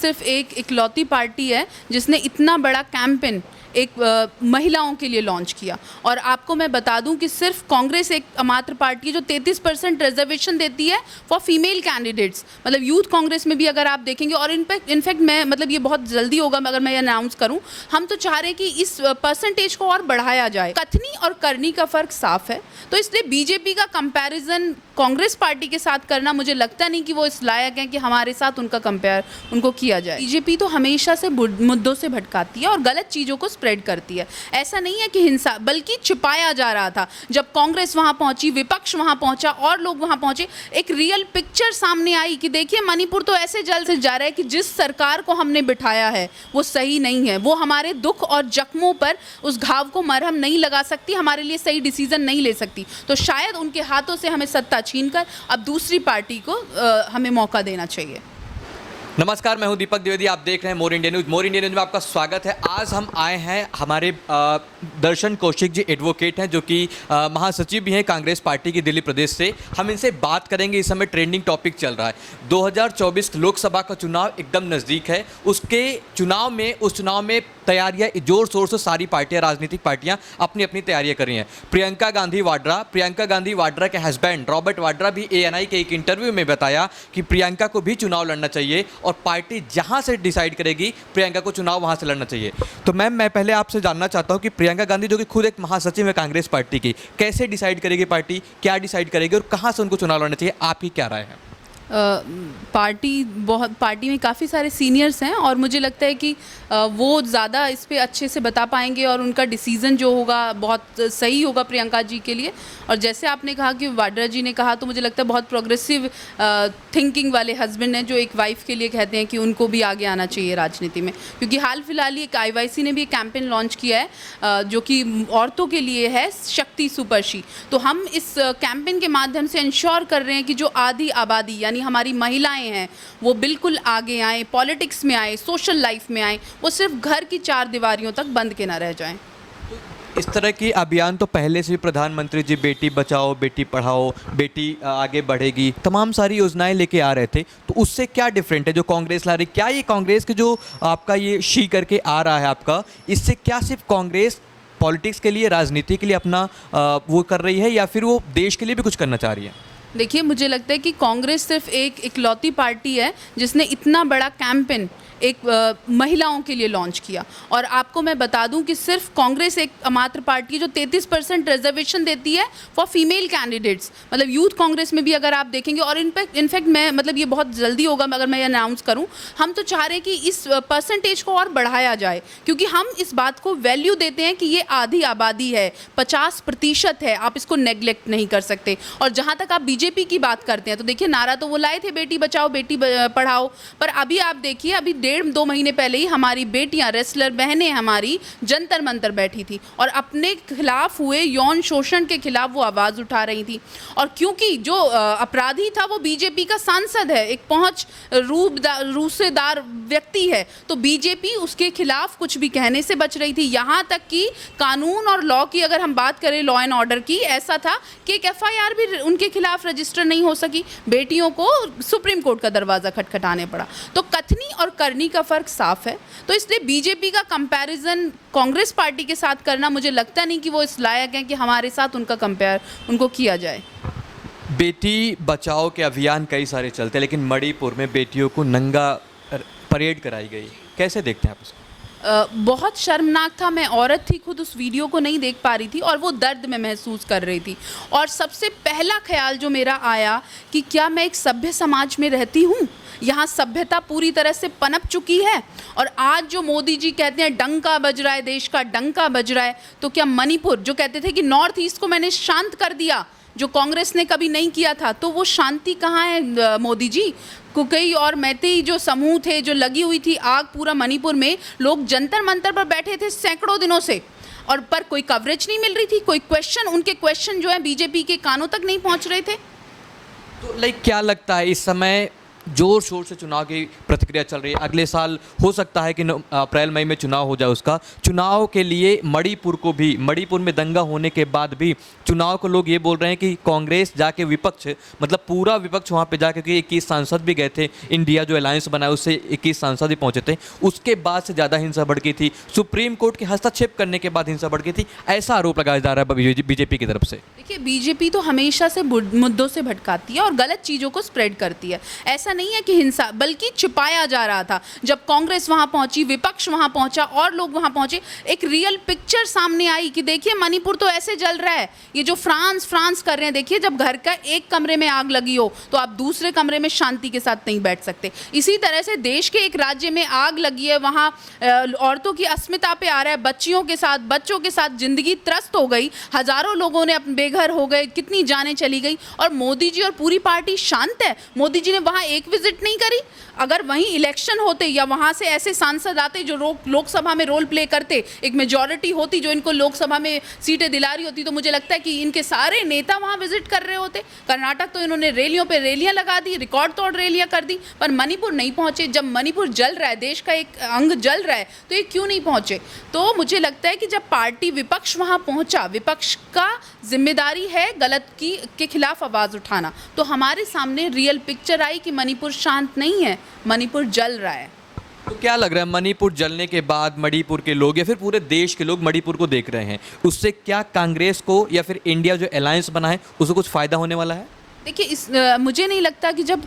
सिर्फ एक इकलौती पार्टी है जिसने इतना बड़ा कैंपेन एक महिलाओं के लिए लॉन्च किया। और आपको मैं बता दूं कि सिर्फ कांग्रेस एक मात्र पार्टी है जो 33% रिजर्वेशन देती है फॉर फीमेल कैंडिडेट्स। मतलब यूथ कांग्रेस में भी अगर आप देखेंगे, और इनफैक्ट मैं मतलब ये बहुत जल्दी होगा अगर मैं अनाउंस करूं, हम तो चाह रहे हैं कि इस परसेंटेज को और बढ़ाया जाए। कथनी और करनी का फ़र्क साफ है, तो इसलिए बीजेपी का कंपैरिजन कांग्रेस पार्टी के साथ करना मुझे लगता नहीं कि वो इस लायक है कि हमारे साथ उनका कंपेयर उनको किया जाए। बीजेपी तो हमेशा से मुद्दों से भटकाती है और गलत चीज़ों को स्प्रेड करती है। ऐसा नहीं है कि हिंसा, बल्कि छिपाया जा रहा था। जब कांग्रेस वहां पहुंची, विपक्ष वहां पहुंचा और लोग वहां पहुंचे, एक रियल पिक्चर सामने आई कि देखिए मणिपुर तो ऐसे जल से जा रहा है कि जिस सरकार को हमने बिठाया है वो सही नहीं है, वो हमारे दुख और जख्मों पर उस घाव को मरहम नहीं लगा सकती, हमारे लिए सही डिसीजन नहीं ले सकती। तो शायद उनके हाथों से हमें सत्ता छीनकर अब दूसरी पार्टी को हमें मौका देना चाहिए। नमस्कार, मैं हूं दीपक द्विवेदी, आप देख रहे हैं मोर इंडिया न्यूज़। मोर इंडिया न्यूज़ में आपका स्वागत है। आज हम आए हैं, हमारे दर्शन कौशिक जी एडवोकेट हैं जो कि महासचिव भी हैं कांग्रेस पार्टी की दिल्ली प्रदेश से। हम इनसे बात करेंगे। इस समय ट्रेंडिंग टॉपिक चल रहा है, 2024 लोकसभा का चुनाव एकदम नज़दीक है। उस चुनाव में तैयारियां जोर शोर से सारी पार्टियां, राजनीतिक पार्टियां अपनी अपनी तैयारियां कर रही हैं। प्रियंका गांधी वाड्रा के हस्बैंड रॉबर्ट वाड्रा भी ANI के एक इंटरव्यू में बताया कि प्रियंका को भी चुनाव लड़ना चाहिए और पार्टी जहां से डिसाइड करेगी प्रियंका को चुनाव वहां से लड़ना चाहिए। तो मैम, मैं पहले आपसे जानना चाहता हूं कि प्रियंका गांधी जो कि खुद एक महासचिव है कांग्रेस पार्टी की, कैसे डिसाइड करेगी पार्टी, क्या डिसाइड करेगी और कहां से उनको चुनाव लड़ना चाहिए, आपकी क्या राय है? पार्टी में काफ़ी सारे सीनियर्स हैं और मुझे लगता है कि वो ज़्यादा इस पे अच्छे से बता पाएंगे और उनका डिसीज़न जो होगा बहुत सही होगा प्रियंका जी के लिए। और जैसे आपने कहा कि वाड्रा जी ने कहा, तो मुझे लगता है बहुत प्रोग्रेसिव थिंकिंग वाले हस्बैंड हैं जो एक वाइफ के लिए कहते हैं कि उनको भी आगे आना चाहिए राजनीति में। क्योंकि हाल फिलहाल ही एक IYC ने भी एक कैंपेन लॉन्च किया है जो कि औरतों के लिए है, शक्ति सुपर्शी। तो हम इस कैंपेन के माध्यम से इंश्योर कर रहे हैं कि जो आधी आबादी यानी हमारी महिलाएं हैं वो बिल्कुल आगे आएँ, पॉलिटिक्स में आए, सोशल लाइफ में आए, वो सिर्फ घर की 4 दीवारियों तक बंद के ना रह जाएं। इस तरह की अभियान तो पहले से भी प्रधानमंत्री जी बेटी बचाओ बेटी पढ़ाओ, बेटी आगे बढ़ेगी, तमाम सारी योजनाएं लेके आ रहे थे। तो उससे क्या डिफरेंट है जो कांग्रेस ला रही? क्या ये कांग्रेस के जो आपका ये शी करके आ रहा है आपका, इससे क्या सिर्फ कांग्रेस पॉलिटिक्स के लिए, राजनीति के लिए अपना वो कर रही है या फिर वो देश के लिए भी कुछ करना चाह रही है? देखिए, मुझे लगता है कि कांग्रेस सिर्फ एक इकलौती पार्टी है जिसने इतना बड़ा कैंपेन एक महिलाओं के लिए लॉन्च किया। और आपको मैं बता दूं कि सिर्फ कांग्रेस एक मात्र पार्टी है जो 33% रिजर्वेशन देती है फॉर फीमेल कैंडिडेट्स। मतलब यूथ कांग्रेस में भी अगर आप देखेंगे, और इनफैक्ट मैं मतलब ये बहुत जल्दी होगा अगर मैं अनाउंस करूं, हम तो चाह रहे हैं कि इस परसेंटेज को और बढ़ाया जाए। क्योंकि हम इस बात को वैल्यू देते हैं कि ये आधी आबादी है, 50% है, आप इसको नेग्लेक्ट नहीं कर सकते। और जहाँ तक आप बीजेपी की बात करते हैं तो देखिए, नारा तो वो लाए थे बेटी बचाओ बेटी पढ़ाओ, पर अभी आप देखिए, अभी 1.5-2 महीने पहले ही हमारी बेटियां, रेसलर बहनें हमारी जंतर मंतर बैठी थी और अपने खिलाफ हुए यौन शोषण के खिलाफ वो आवाज़ उठा रही थी। और क्योंकि जो अपराधी था वो बीजेपी का सांसद है, एक पहुंच रूसेदार व्यक्ति है, तो बीजेपी उसके खिलाफ कुछ भी कहने से बच रही थी। यहाँ तक कि कानून और लॉ की अगर हम बात करें, लॉ एंड ऑर्डर की, ऐसा था कि एक FIR भी उनके खिलाफ रजिस्टर नहीं हो सकी। बेटियों को सुप्रीम कोर्ट का दरवाज़ा खटखटाने पड़ा। तो कथनी और करनी का फ़र्क साफ है, तो इसलिए बीजेपी का कंपैरिजन कांग्रेस पार्टी के साथ करना मुझे लगता नहीं कि वो इस लायक है कि हमारे साथ उनका कंपेयर उनको किया जाए। बेटी बचाओ के अभियान कई सारे चलते हैं, लेकिन मणिपुर में बेटियों को नंगा परेड कराई गई, कैसे देखते हैं आप इसको? बहुत शर्मनाक था। मैं औरत थी, खुद उस वीडियो को नहीं देख पा रही थी और वो दर्द में महसूस कर रही थी। और सबसे पहला ख्याल जो मेरा आया कि क्या मैं एक सभ्य समाज में रहती हूँ? यहाँ सभ्यता पूरी तरह से पनप चुकी है। और आज जो मोदी जी कहते हैं डंका बज रहा है, देश का डंका बज रहा है, तो क्या मणिपुर जो कहते थे कि नॉर्थ ईस्ट को मैंने शांत कर दिया, जो कांग्रेस ने कभी नहीं किया था, तो वो शांति कहाँ है मोदी जी? कुकई और मैतेई जो समूह थे, जो लगी हुई थी आग पूरा मणिपुर में, लोग जंतर मंतर पर बैठे थे सैकड़ों दिनों से, और पर कोई कवरेज नहीं मिल रही थी, कोई उनके क्वेश्चन जो है बीजेपी के कानों तक नहीं पहुंच रहे थे। तो क्या लगता है इस समय जोर शोर से चुनाव की प्रतिक्रिया चल रही है। अगले साल हो सकता है कि अप्रैल मई में चुनाव हो जाए। उसका चुनाव के लिए मणिपुर में दंगा होने के बाद भी चुनाव को लोग ये बोल रहे हैं कि कांग्रेस जाके विपक्ष, मतलब पूरा विपक्ष वहाँ पे जाके, क्योंकि 21 सांसद भी गए थे, इंडिया जो अलायंस बना है उससे 21 सांसद भी पहुँचे थे, उसके बाद से ज़्यादा हिंसा भड़की थी। सुप्रीम कोर्ट के हस्तक्षेप करने के बाद हिंसा भड़की थी, ऐसा आरोप लगाया जा रहा है बीजेपी की तरफ से। देखिए, बीजेपी तो हमेशा से मुद्दों से भटकाती है और गलत चीज़ों को स्प्रेड करती है। ऐसा नहीं है कि हिंसा, बल्कि छिपाया जा रहा था। जब कांग्रेस वहां पहुंची, विपक्ष वहां पहुंचा और लोग वहां पहुंचे, एक रियल पिक्चर सामने आई कि देखिए मणिपुर तो ऐसे जल रहा है। ये जो फ्रांस कर रहे हैं, देखिए जब घर का एक कमरे में आग लगी हो तो आप दूसरे कमरे में शांति के साथ नहीं बैठ सकते। इसी तरह से देश के एक राज्य में आग लगी है, वहां औरतों की अस्मिता पे आ रहा है, बच्चों के साथ जिंदगी त्रस्त हो गई, हजारों लोगों ने अपने बेघर हो गए, कितनी जानें चली गई, और मोदी जी और पूरी पार्टी शांत है। मोदी जी ने वहां एक विजिट नहीं करी। अगर वहीं इलेक्शन होते या वहां से ऐसे सांसद आते जो लोकसभा में रोल प्ले करते, एक मेजॉरिटी होती जो इनको लोकसभा में सीटें दिला रही होती, तो मुझे लगता है कि इनके सारे नेता वहां विजिट कर रहे होते। कर्नाटक तो इन्होंने रैलियों पे रैलियां लगा दी, रिकॉर्ड तोड़ रैलियां कर दी, पर मणिपुर नहीं पहुंचे। जब मणिपुर जल रहा है, देश का एक अंग जल रहा है, तो ये क्यों नहीं पहुंचे? तो मुझे लगता है कि जब पार्टी विपक्ष वहां पहुंचा, विपक्ष का जिम्मेदारी है गलत के खिलाफ आवाज उठाना, तो हमारे सामने रियल पिक्चर आई कि मणिपुर शांत नहीं है, मणिपुर जल रहा है। तो क्या लग रहा है, मणिपुर जलने के बाद मणिपुर के लोग या फिर पूरे देश के लोग मणिपुर को देख रहे हैं, उससे क्या कांग्रेस को या फिर इंडिया जो अलायंस बना है उसको कुछ फ़ायदा होने वाला है? देखिए, मुझे नहीं लगता कि जब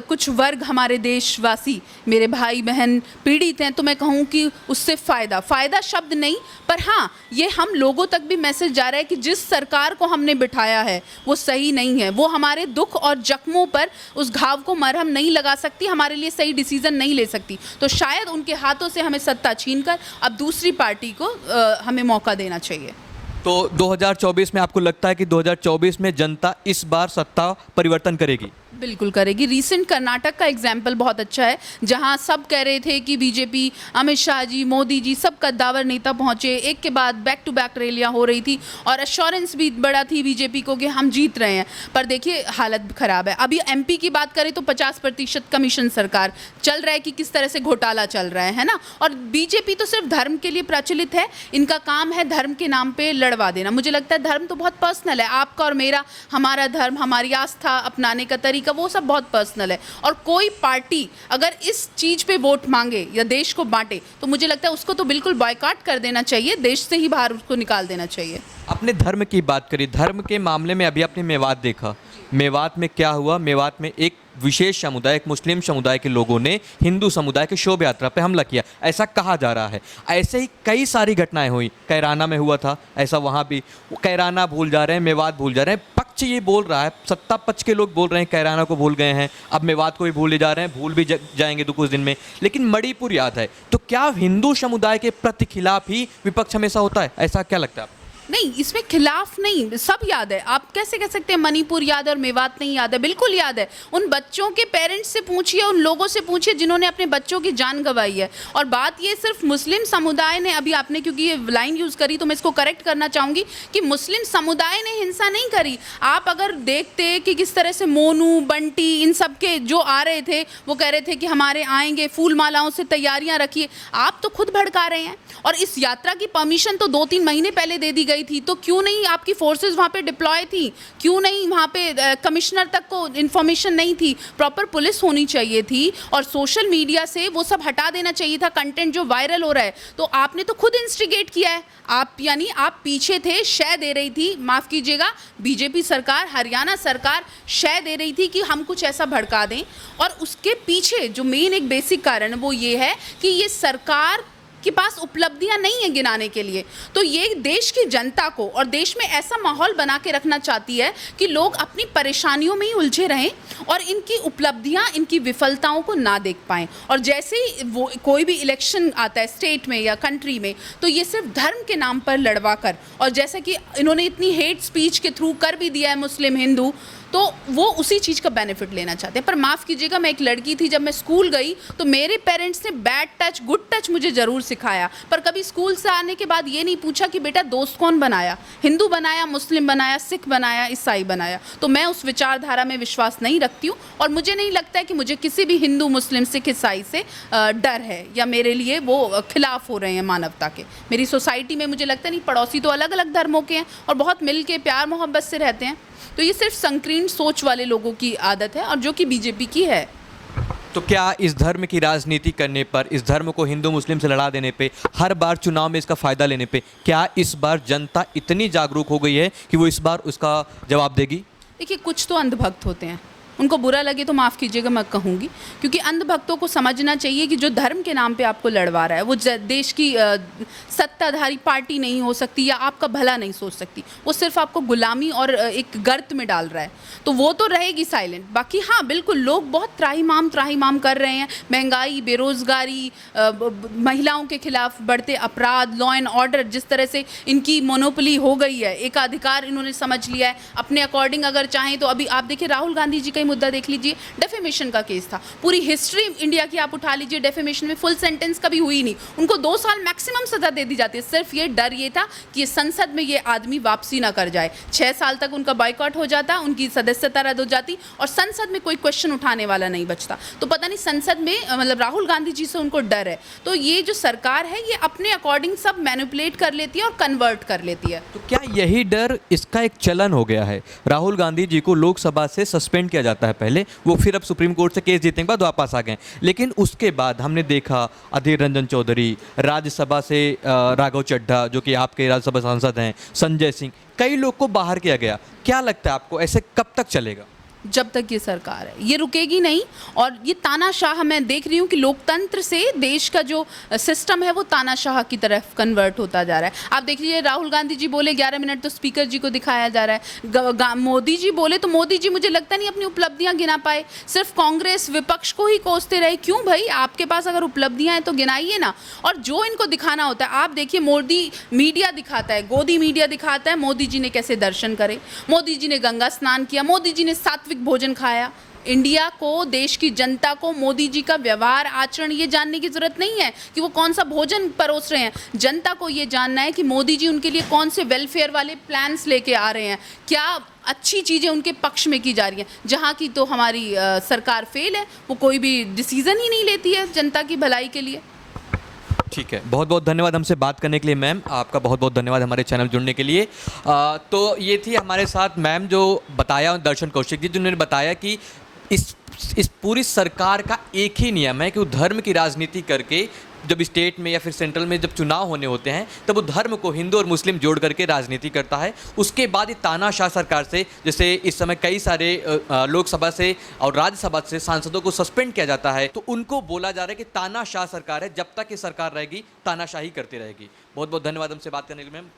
कुछ वर्ग हमारे देशवासी, मेरे भाई बहन पीड़ित हैं, तो मैं कहूँ कि उससे फ़ायदा शब्द नहीं, पर हाँ, ये हम लोगों तक भी मैसेज जा रहा है कि जिस सरकार को हमने बिठाया है वो सही नहीं है, वो हमारे दुख और जख्मों पर उस घाव को मरहम नहीं लगा सकती, हमारे लिए सही डिसीज़न नहीं ले सकती। तो शायद उनके हाथों से हमें सत्ता छीनकर अब दूसरी पार्टी को हमें मौका देना चाहिए। तो 2024 में आपको लगता है कि 2024 में जनता इस बार सत्ता परिवर्तन करेगी? बिल्कुल करेगी। रीसेंट कर्नाटक का एग्जाम्पल बहुत अच्छा है, जहां सब कह रहे थे कि बीजेपी, अमित शाह जी, मोदी जी, सब कद्दावर नेता पहुंचे, एक के बाद बैक टू बैक रैलियां हो रही थी और एश्योरेंस भी बड़ा थी बीजेपी को कि हम जीत रहे हैं, पर देखिए हालत खराब है। अभी एमपी की बात करें तो 50% कमीशन सरकार चल रहा है कि किस तरह से घोटाला चल रहा है ना। और बीजेपी तो सिर्फ धर्म के लिए प्रचलित है, इनका काम है धर्म के नाम पर लड़वा देना। मुझे लगता है धर्म तो बहुत पर्सनल है, आपका और मेरा, हमारा धर्म, हमारी आस्था अपनाने का तरीका, वो सब बहुत पर्सनल है। और कोई पार्टी अगर इस चीज पे वोट मांगे या देश को बांटे, तो मुझे लगता है उसको तो बिल्कुल बॉयकॉट कर देना चाहिए, देश से ही बाहर उसको निकाल देना चाहिए। अपने धर्म की बात करी, धर्म के मामले में अभी आपने मेवात देखा, मेवात में क्या हुआ? मेवात में एक विशेष समुदाय, एक मुस्लिम समुदाय के लोगों ने हिंदू समुदाय के शोभा यात्रा पे हमला किया, ऐसा कहा जा रहा है। ऐसे ही कई सारी घटनाएं हुई, कैराना में हुआ था ऐसा, वहाँ भी कैराना भूल जा रहे हैं, मेवात भूल जा रहे हैं। पक्ष ये बोल रहा है, सत्ता पक्ष के लोग बोल रहे हैं कैराना को भूल गए हैं, अब मेवात को भी भूले जा रहे हैं, भूल भी जाएंगे तो कुछ दिन में, लेकिन मणिपुर याद है। तो क्या हिंदू समुदाय के प्रति खिलाफ ही विपक्ष हमेशा होता है? ऐसा क्या लगता है आपको? नहीं, इसमें खिलाफ नहीं, सब याद है। आप कैसे कह सकते हैं मणिपुर याद है और मेवात नहीं याद है? बिल्कुल याद है। उन बच्चों के पेरेंट्स से पूछिए, उन लोगों से पूछिए जिन्होंने अपने बच्चों की जान गंवाई है। और बात ये सिर्फ मुस्लिम समुदाय ने, अभी आपने क्योंकि ये लाइन यूज़ करी तो मैं इसको करेक्ट करना चाहूँगी कि मुस्लिम समुदाय ने हिंसा नहीं करी। आप अगर देखते कि किस तरह से मोनू, बंटी, इन सब के जो आ रहे थे, वो कह रहे थे कि हमारे आएंगे, फूल मालाओं से तैयारियाँ रखिए, आप तो खुद भड़का रहे हैं। और इस यात्रा की परमिशन तो 2-3 महीने पहले दे दी गई थी, तो क्यों नहीं आपकी फोर्सेस वहाँ पे डिप्लॉय थी? क्यों नहीं वहाँ पे कमिश्नर तक को इन्फॉर्मेशन नहीं थी? प्रॉपर पुलिस होनी चाहिए थी और सोशल मीडिया से वो सब हटा देना चाहिए था, कंटेंट जो वायरल हो रहा है। तो आपने तो खुद इंस्टिगेट किया है, आप यानी आप पीछे थे, शय दे रही थी, माफ़ कीजिएगा, बीजेपी सरकार, हरियाणा सरकार शय दे रही थी कि हम कुछ ऐसा भड़का दें। और उसके पीछे जो मेन एक बेसिक कारण वो ये है कि ये सरकार के पास उपलब्धियां नहीं है गिनाने के लिए। तो ये देश की जनता को और देश में ऐसा माहौल बना के रखना चाहती है कि लोग अपनी परेशानियों में ही उलझे रहें और इनकी उपलब्धियां, इनकी विफलताओं को ना देख पाएं। और जैसे ही वो कोई भी इलेक्शन आता है स्टेट में या कंट्री में, तो ये सिर्फ धर्म के नाम पर लड़वा कर, और जैसे कि इन्होंने इतनी हेट स्पीच के थ्रू कर भी दिया है मुस्लिम हिंदू, तो वो उसी चीज़ का बेनिफिट लेना चाहते हैं। पर माफ़ कीजिएगा, मैं एक लड़की थी, जब मैं स्कूल गई तो मेरे पेरेंट्स ने बैड टच गुड टच मुझे ज़रूर सिखाया, पर कभी स्कूल से आने के बाद ये नहीं पूछा कि बेटा दोस्त कौन बनाया, हिंदू बनाया, मुस्लिम बनाया, सिख बनाया, ईसाई बनाया। तो मैं उस विचारधारा में विश्वास नहीं रखती हूँ और मुझे नहीं लगता है कि मुझे किसी भी हिंदू, मुस्लिम, सिख, ईसाई से डर है या मेरे लिए वो खिलाफ हो रहे हैं मानवता के। मेरी सोसाइटी में मुझे लगता है नहीं, पड़ोसी तो अलग अलग धर्मों के हैं और बहुत मिल के प्यार मोहब्बत से रहते हैं। तो ये सिर्फ संकीर्ण सोच वाले लोगों की आदत है और जो कि बीजेपी की है। तो क्या इस धर्म की राजनीति करने पर, इस धर्म को हिंदू मुस्लिम से लड़ा देने पे, हर बार चुनाव में इसका फ़ायदा लेने पे, क्या इस बार जनता इतनी जागरूक हो गई है कि वो इस बार उसका जवाब देगी? देखिए, कुछ तो अंधभक्त होते हैं, उनको बुरा लगे तो माफ़ कीजिएगा मैं कहूँगी, क्योंकि अंधभक्तों को समझना चाहिए कि जो धर्म के नाम पे आपको लड़वा रहा है वो देश की सत्ताधारी पार्टी नहीं हो सकती या आपका भला नहीं सोच सकती, वो सिर्फ आपको गुलामी और एक गर्त में डाल रहा है, तो वो तो रहेगी साइलेंट। बाकी हाँ, बिल्कुल लोग बहुत त्राहिमाम कर रहे हैं, महंगाई, बेरोज़गारी, महिलाओं के खिलाफ बढ़ते अपराध, लॉ एंड ऑर्डर, जिस तरह से इनकी मोनोपोली हो गई है, एकाधिकार इन्होंने समझ लिया है अपने अकॉर्डिंग। अगर चाहें तो अभी आप देखिए राहुल गांधी जी का मुद्दा देख लीजिए, डेफेमेशन का केस था, पूरी हिस्ट्री इंडिया की आप उठा लीजिए, डेफेमेशन में फुल सेंटेंस कभी हुई नहीं, उनको 2 साल मैक्सिमम सजा दे दी जाती है। सिर्फ ये डर ये था कि संसद में ये आदमी वापसी ना कर जाए, 6 साल तक उनका बॉयकॉट हो जाता, उनकी सदस्यता रद्द हो जाती और संसद में कोई क्वेश्चन उठाने वाला नहीं बचता। तो पता नहीं संसद में मतलब राहुल गांधी जी से उनको डर है। तो ये जो सरकार है ये अपने अकॉर्डिंग सब मैनिपुलेट कर लेती है और कन्वर्ट कर लेती है। तो क्या यही डर, इसका एक चलन हो गया है? राहुल गांधी जी को लोकसभा से सस्पेंड किया जाता है पहले, वो फिर अब सुप्रीम कोर्ट से केस जीतने के बाद वापस आ गए, लेकिन उसके बाद हमने देखा अधीर रंजन चौधरी, राज्यसभा से राघव चड्ढा जो कि आपके राज्यसभा सांसद हैं, संजय सिंह, कई लोग को बाहर किया गया। क्या लगता है आपको ऐसे कब तक चलेगा? जब तक ये सरकार है ये रुकेगी नहीं। और ये तानाशाह मैं देख रही हूँ कि लोकतंत्र से देश का जो सिस्टम है वो तानाशाह की तरफ कन्वर्ट होता जा रहा है। आप देख लीजिए, राहुल गांधी जी बोले 11 मिनट तो स्पीकर जी को दिखाया जा रहा है, मोदी जी बोले तो मोदी जी मुझे लगता नहीं अपनी उपलब्धियां गिना पाए, सिर्फ कांग्रेस विपक्ष को ही कोसते रहे। क्यों भाई, आपके पास अगर उपलब्धियां हैं तो गिनाइए ना। और जो इनको दिखाना होता है, आप देखिए मोदी मीडिया दिखाता है, गोदी मीडिया दिखाता है मोदी जी ने कैसे दर्शन करे, मोदी जी ने गंगा स्नान किया, मोदी जी ने सात्विक भोजन खाया। इंडिया को, देश की जनता को मोदी जी का व्यवहार आचरण ये जानने की जरूरत नहीं है कि वो कौन सा भोजन परोस रहे हैं। जनता को ये जानना है कि मोदी जी उनके लिए कौन से वेलफेयर वाले प्लान्स लेके आ रहे हैं, क्या अच्छी चीज़ें उनके पक्ष में की जा रही हैं। जहाँ की तो हमारी सरकार फेल है, वो कोई भी डिसीज़न ही नहीं लेती है जनता की भलाई के लिए। ठीक है, बहुत बहुत धन्यवाद हमसे बात करने के लिए मैम, आपका बहुत बहुत धन्यवाद हमारे चैनल जुड़ने के लिए। तो ये थी हमारे साथ मैम जो बताया, दर्शन कौशिक जी, जिन्होंने बताया कि इस पूरी सरकार का एक ही नियम है कि वो धर्म की राजनीति करके, जब स्टेट में या फिर सेंट्रल में जब चुनाव होने होते हैं तब वो धर्म को हिंदू और मुस्लिम जोड़ करके राजनीति करता है। उसके बाद ये तानाशाह सरकार से, जैसे इस समय कई सारे लोकसभा से और राज्यसभा से सांसदों को सस्पेंड किया जाता है, तो उनको बोला जा रहा है कि तानाशाह सरकार है, जब तक ये सरकार रहेगी तानाशाही करती रहेगी। बहुत बहुत धन्यवाद हमसे बात करने के लिए मैम।